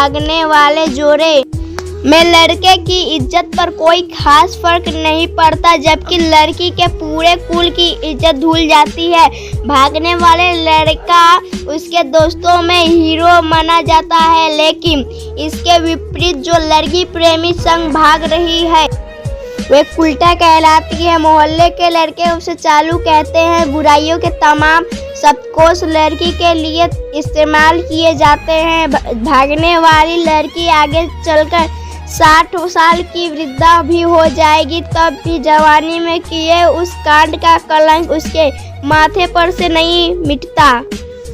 भागने वाले जोड़े में लड़के की इज्जत पर कोई खास फर्क नहीं पड़ता, जबकि लड़की के पूरे कुल की इज्जत धुल जाती है। भागने वाले लड़का उसके दोस्तों में हीरो माना जाता है, लेकिन इसके विपरीत जो लड़की प्रेमी संग भाग रही है वे उल्टा कहलाती है। मोहल्ले के लड़के उसे चालू कहते हैं। बुराइयों के तमाम सबकोश लड़की के लिए इस्तेमाल किए जाते हैं। भागने वाली लड़की आगे चलकर 60 साल की वृद्धा भी हो जाएगी, तब भी जवानी में किए उस कांड का कलंक उसके माथे पर से नहीं मिटता।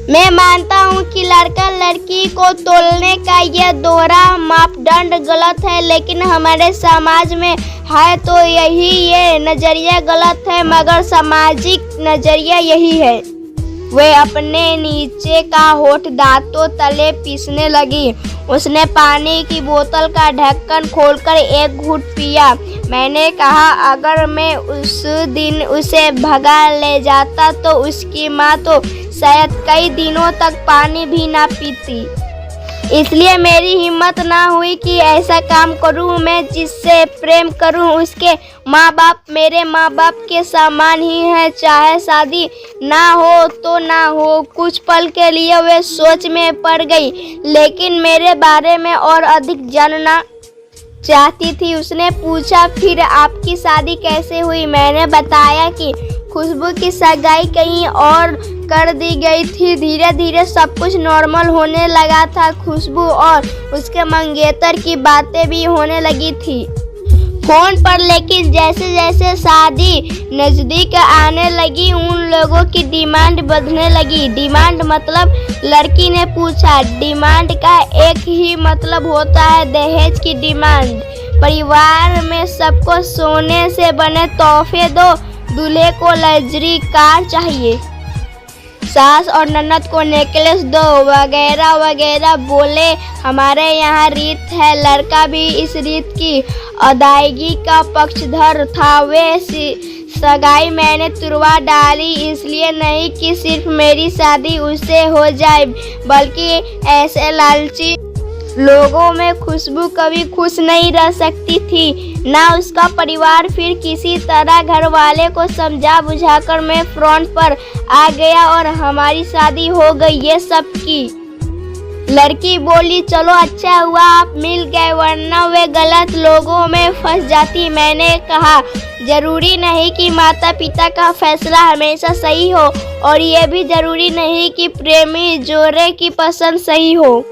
मैं मानता हूँ कि लड़का लड़की को तोलने का यह दोहरा मापदंड गलत है, लेकिन हमारे समाज में है तो ये नजरिया गलत है, मगर सामाजिक नजरिया यही है। वे अपने नीचे का होठ दांतों तले पीसने लगी। उसने पानी की बोतल का ढक्कन खोलकर एक घूंट पिया। मैंने कहा, अगर मैं उस दिन उसे भगा ले जाता तो उसकी माँ तो शायद कई दिनों तक पानी भी ना पीती। इसलिए मेरी हिम्मत ना हुई कि ऐसा काम करूं। मैं जिससे प्रेम करूं उसके माँ बाप मेरे माँ बाप के समान ही हैं, चाहे शादी ना हो तो ना हो। कुछ पल के लिए वे सोच में पड़ गई, लेकिन मेरे बारे में और अधिक जानना चाहती थी। उसने पूछा, फिर आपकी शादी कैसे हुई? मैंने बताया कि खुशबू की सगाई कहीं और कर दी गई थी। धीरे धीरे सब कुछ नॉर्मल होने लगा था। खुशबू और उसके मंगेतर की बातें भी होने लगी थी फोन पर, लेकिन जैसे जैसे शादी नजदीक आने लगी उन लोगों की डिमांड बढ़ने लगी। डिमांड मतलब? लड़की ने पूछा। डिमांड का एक ही मतलब होता है, दहेज की डिमांड। परिवार में सबको सोने से बने तोहफे दो, दूल्हे को लग्जरी कार चाहिए, सास और ननद को नेकलेस दो, वगैरह वगैरह। बोले, हमारे यहाँ रीत है। लड़का भी इस रीत की अदायगी का पक्षधर था। वे सगाई मैंने तुड़वा डाली, इसलिए नहीं कि सिर्फ मेरी शादी उससे हो जाए, बल्कि ऐसे लालची लोगों में खुशबू कभी खुश नहीं रह सकती थी, ना उसका परिवार। फिर किसी तरह घर वाले को समझा बुझाकर मैं फ्रंट पर आ गया और हमारी शादी हो गई। ये सब की लड़की बोली, चलो अच्छा हुआ आप मिल गए, वरना वे गलत लोगों में फंस जाती। मैंने कहा, जरूरी नहीं कि माता पिता का फैसला हमेशा सही हो, और ये भी जरूरी नहीं कि प्रेमी जोड़े की पसंद सही हो।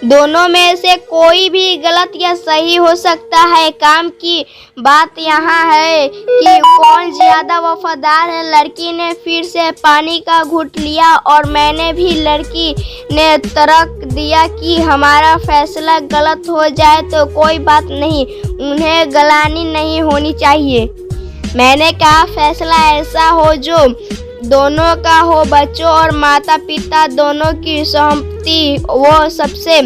दोनों में से कोई भी गलत या सही हो सकता है। काम की बात यहाँ है कि कौन ज्यादा वफादार है। लड़की ने फिर से पानी का घूंट लिया और मैंने भी। लड़की ने तर्क दिया कि हमारा फैसला गलत हो जाए तो कोई बात नहीं, उन्हें गलानी नहीं होनी चाहिए। मैंने कहा, फैसला ऐसा हो जो दोनों का हो, बच्चों और माता पिता दोनों की सहमति, वो सबसे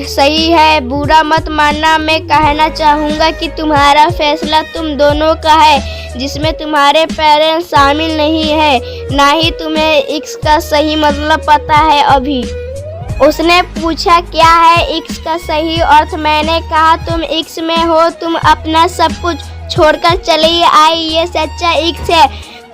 सही है। बुरा मत मानना, मैं कहना चाहूँगा कि तुम्हारा फैसला तुम दोनों का है, जिसमें तुम्हारे पेरेंट्स शामिल नहीं है। ना ही तुम्हें इश्क का सही मतलब पता है अभी। उसने पूछा, क्या है इश्क का सही अर्थ? मैंने कहा, तुम इश्क में हो, तुम अपना सब कुछ छोड़कर चली आई, ये सच्चा इश्क है।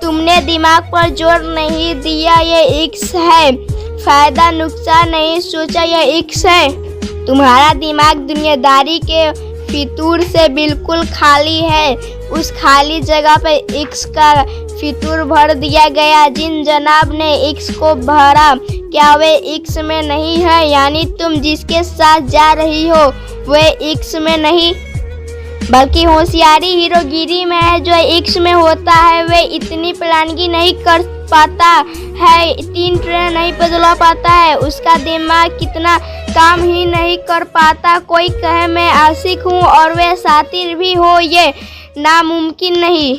तुमने दिमाग पर जोर नहीं दिया, ये इश्क है। फायदा नुकसान नहीं सोचा, ये इश्क है। तुम्हारा दिमाग दुनियादारी के फितूर से बिल्कुल खाली है। उस खाली जगह पे इश्क का फितूर भर दिया गया। जिन जनाब ने इश्क को भरा, क्या वे इश्क में नहीं है? यानी तुम जिसके साथ जा रही हो वे इश्क में नहीं, बल्कि होशियारी हीरोगिरी में है। जो इश्क में होता है वे इतनी प्लानिंग नहीं कर पाता है, 3 ट्रेन नहीं बदला पाता है, उसका दिमाग कितना काम ही नहीं कर पाता। कोई कहे मैं आशिक हूँ और वे शातिर भी हो, ये नामुमकिन नहीं।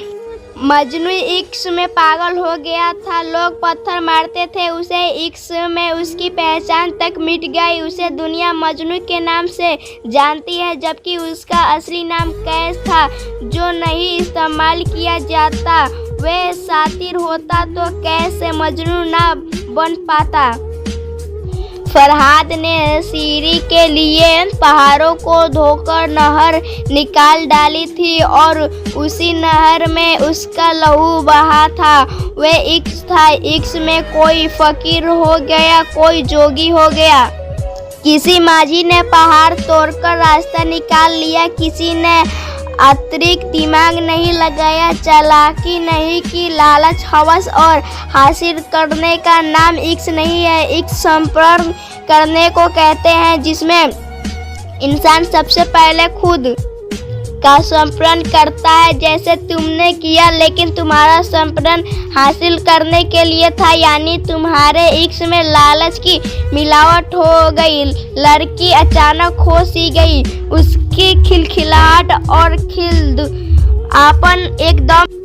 मजनू इश्क में पागल हो गया था। लोग पत्थर मारते थे उसे, इश्क में उसकी पहचान तक मिट गई। उसे दुनिया मजनू के नाम से जानती है, जबकि उसका असली नाम कैस था, जो नहीं इस्तेमाल किया जाता। वह शातिर होता तो कैसे मजनू ना बन पाता। फरहाद ने सीरी के लिए पहाड़ों को धोकर नहर निकाल डाली थी और उसी नहर में उसका लहू बहा था। वह इक्स था, इक्स में कोई फकीर हो गया, कोई जोगी हो गया। किसी माझी ने पहाड़ तोड़कर रास्ता निकाल लिया, किसी ने अतिरिक्त दिमाग नहीं लगाया, चालाकी नहीं की। लालच, हवस और हासिल करने का नाम इक्स नहीं है। इक्स संपूर्ण करने को कहते हैं, जिसमें इंसान सबसे पहले खुद का संपूर्ण करता है, जैसे तुमने किया, लेकिन तुम्हारा संपूर्ण हासिल करने के लिए था, यानी तुम्हारे इक्स में लालच की मिलावट हो गई। लड़की अचानक खो सी गई, उसकी खिलखिलाहट और खिलदुआपन एकदम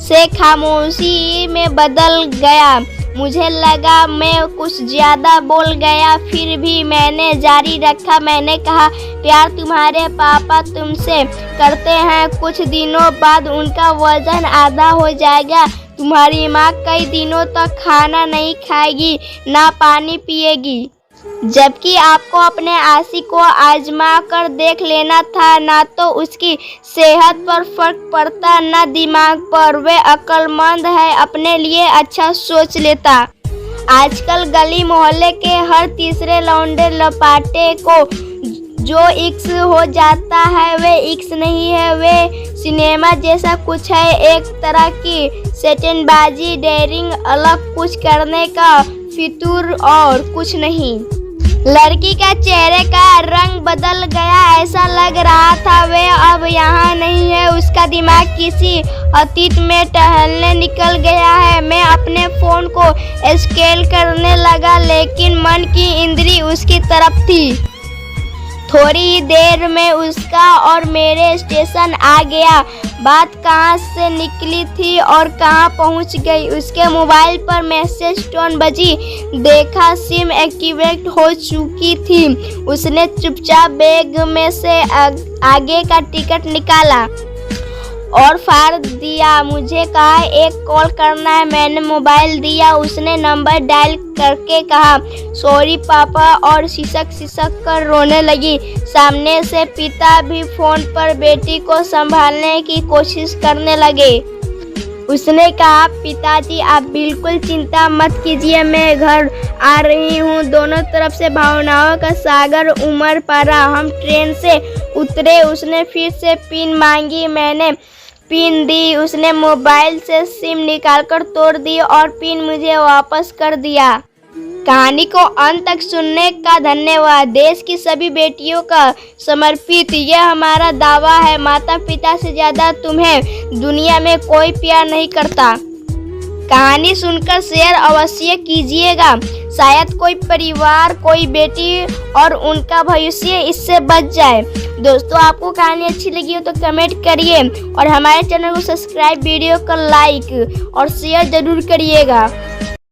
से खामोशी में बदल गया। मुझे लगा मैं कुछ ज्यादा बोल गया, फिर भी मैंने जारी रखा। मैंने कहा, प्यार तुम्हारे पापा तुमसे करते हैं, कुछ दिनों बाद उनका वजन आधा हो जाएगा। तुम्हारी माँ कई दिनों तक खाना नहीं खाएगी, ना पानी पिएगी, जबकि आपको अपने आशिक को आजमा कर देख लेना था। ना तो उसकी सेहत पर फर्क पड़ता, ना दिमाग पर। वे अक्लमंद है, अपने लिए अच्छा सोच लेता। आजकल गली मोहल्ले के हर तीसरे लौंडे लपाटे को जो इक्स हो जाता है, वे इक्स नहीं है, वे सिनेमा जैसा कुछ है, एक तरह की सट्टेबाजी, डेयरिंग, अलग कुछ करने का फितूर और कुछ नहीं। लड़की का चेहरे का रंग बदल गया, ऐसा लग रहा था वे अब यहाँ नहीं है। उसका दिमाग किसी अतीत में टहलने निकल गया है। मैं अपने फोन को स्केल करने लगा, लेकिन मन की इंद्री उसकी तरफ थी। थोड़ी ही देर में उसका और मेरे स्टेशन आ गया। बात कहाँ से निकली थी और कहाँ पहुँच गई। उसके मोबाइल पर मैसेज टोन बजी, देखा सिम एक्टिवेट हो चुकी थी। उसने चुपचाप बैग में से आगे का टिकट निकाला और फाड़ दिया। मुझे कहा, एक कॉल करना है। मैंने मोबाइल दिया। उसने नंबर डायल करके कहा, सॉरी पापा, और सिसक कर रोने लगी। सामने से पिता भी फोन पर बेटी को संभालने की कोशिश करने लगे। उसने कहा, पिताजी आप बिल्कुल चिंता मत कीजिए, मैं घर आ रही हूँ। दोनों तरफ से भावनाओं का सागर उमड़ पड़ा। हम ट्रेन से उतरे। उसने फिर से पिन मांगी, मैंने पिन दी। उसने मोबाइल से सिम निकालकर तोड़ दी और पिन मुझे वापस कर दिया। कहानी को अंत तक सुनने का धन्यवाद। देश की सभी बेटियों का समर्पित यह हमारा दावा है, माता पिता से ज्यादा तुम्हें दुनिया में कोई प्यार नहीं करता। कहानी सुनकर शेयर अवश्य कीजिएगा, शायद कोई परिवार, कोई बेटी और उनका भविष्य इससे बच जाए। दोस्तों, आपको कहानी अच्छी लगी हो तो कमेंट करिए और हमारे चैनल को सब्सक्राइब, वीडियो को लाइक और शेयर जरूर करिएगा।